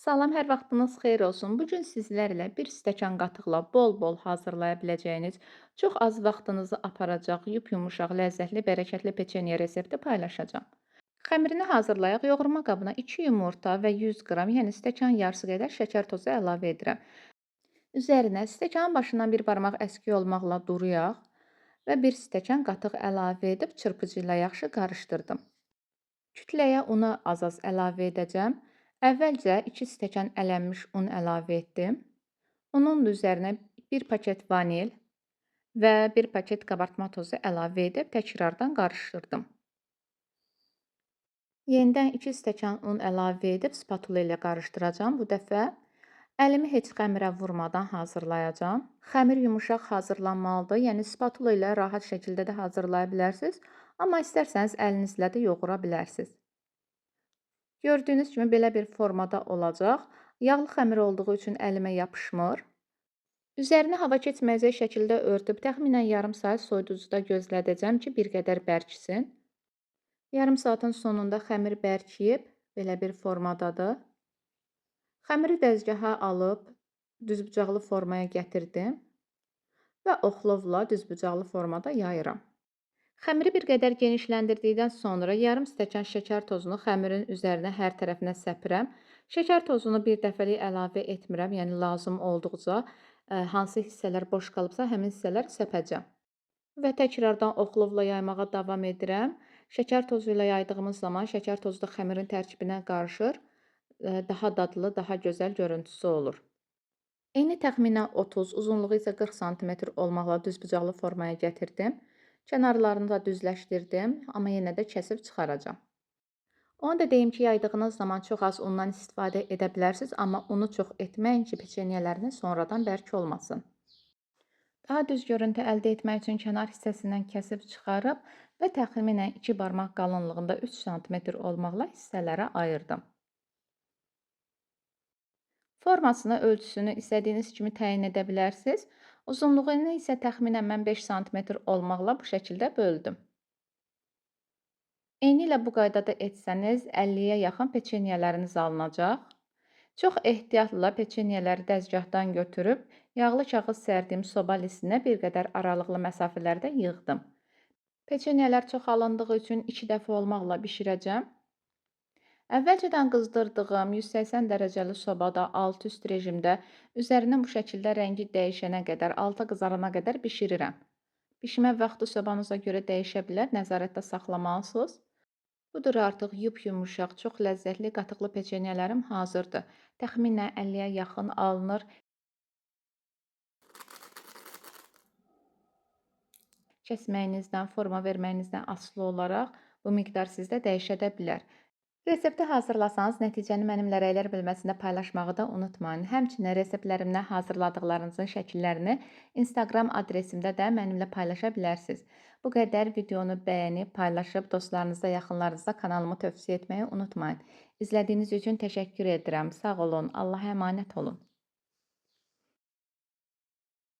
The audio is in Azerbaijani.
Salam, hər vaxtınız xeyir olsun. Bu gün sizlərlə bir stəkan qatıqla bol-bol hazırlaya biləcəyiniz, çox az vaxtınızı aparacaq, yumuşaq, ləzzətli, bərəkətli peçenye resepti paylaşacağam. Xəmirini hazırlayaq. Yoğurma qabına 2 yumurta və 100 qram, yəni stəkan yarısı qədər şəkər tozu əlavə edirəm. Üzərinə stəkanın başından bir barmaq əski olmaqla duru yağ və bir stəkan qatıq əlavə edib çırpıcı ilə yaxşı qarışdırdım. Kütləyə unu az-az əlavə edəcəm. Əvvəlcə 2 stəkan ələnmiş un əlavə etdim. Unun üzərinə 1 paket vanil və 1 paket qabartma tozu əlavə edib təkrardan qarışdırdım. Yenidən 2 stəkan un əlavə edib spatula ilə qarışdıracağam. Bu dəfə əlimi heç xəmirə vurmadan hazırlayacağam. Xəmir yumuşaq hazırlanmalıdır. Yəni spatula ilə rahat şəkildə də hazırlaya bilərsiniz. Amma istərsəniz əlinizlə də yoğura bilərsiniz. Gördüyünüz kimi belə bir formada olacaq. Yağlı xəmir olduğu üçün əlimə yapışmır. Üzərini hava keçməyəcək şəkildə örtüb təxminən yarım saat soyuducuda gözlədəcəm ki, bir qədər bərksin. Yarım saatın sonunda xəmir bərkiyib, belə bir formadadır. Xəmiri dəzgaha alıb düzbucaqlı formaya gətirdim və oxlovla düzbucaqlı formada yayıram. Xəmiri bir qədər genişləndirdikdən sonra yarım stəkan şəkər tozunu xəmirin üzərinə hər tərəfinə səpirəm. Şəkər tozunu bir dəfəlik əlavə etmirəm, yəni lazım olduqca hansı hissələr boş qalıbsa həmin hissələr səpəcəm. Və təkrardan oxlovla yaymağa davam edirəm. Şəkər tozu ilə yaydığımız zaman şəkər tozu da xəmirin tərkibinə qarışır, daha dadlı, daha gözəl görüntüsü olur. Eni təxminən 30, uzunluğu isə 40 sm olmaqla düzbucaqlı formaya gətirdim. Kənarlarını da düzləşdirdim, amma yenə də kəsib çıxaracağam. Onu da deyim ki, yaydığınız zaman çox az undan istifadə edə bilərsiniz, amma unu çox etməyin ki, peçenyeləriniz sonradan bərk olmasın. Daha düz görüntü əldə etmək üçün kənar hissəsindən kəsib çıxarıb və təxminən 2 barmaq qalınlığında 3 sm olmaqla hissələrə ayırdım. Formasını, ölçüsünü istədiyiniz kimi təyin edə bilərsiniz. Uzunluğunu isə təxminən mən 5 sm olmaqla bu şəkildə böldüm. Eyni ilə bu qaydada etsəniz 50-yə yaxın peçenyeləriniz alınacaq. Çox ehtiyatla peçenyeləri dəzgahdan götürüb yağlı kağız sərdiyim soba listinə bir qədər aralıqlı məsafələrdə yığdım. Peçenyelər çox alındığı üçün 2 dəfə olmaqla bişirəcəm. Əvvəlcədən qızdırdığım 180 dərəcəli sobada alt-üst rejimdə üzərindən bu şəkildə rəngi dəyişənə qədər, alta qızarana qədər bişirirəm. Bişmə vaxtı sobanıza görə dəyişə bilər, nəzarətdə saxlamalısınız. Budur artıq yumuşaq, çox ləzzətli qatıqlı peçenyələrim hazırdır. Təxminən 50-yə yaxın alınır. Kəsməyinizdən, forma verməyinizdən asılı olaraq bu miqdar sizdə dəyişə də bilər. Resepti hazırlasanız nəticəni mənimlə rəylər bölməsində paylaşmağı da unutmayın. Həmçinin reseptlərimdə hazırladıqlarınızın şəkillərini Instagram adresimdə də mənimlə paylaşa bilərsiniz. Bu qədər videonu bəyənib, paylaşıb, dostlarınızda, yaxınlarınızda kanalımı tövsiyə etməyi unutmayın. İzlədiyiniz üçün təşəkkür edirəm. Sağ olun, Allaha əmanət olun.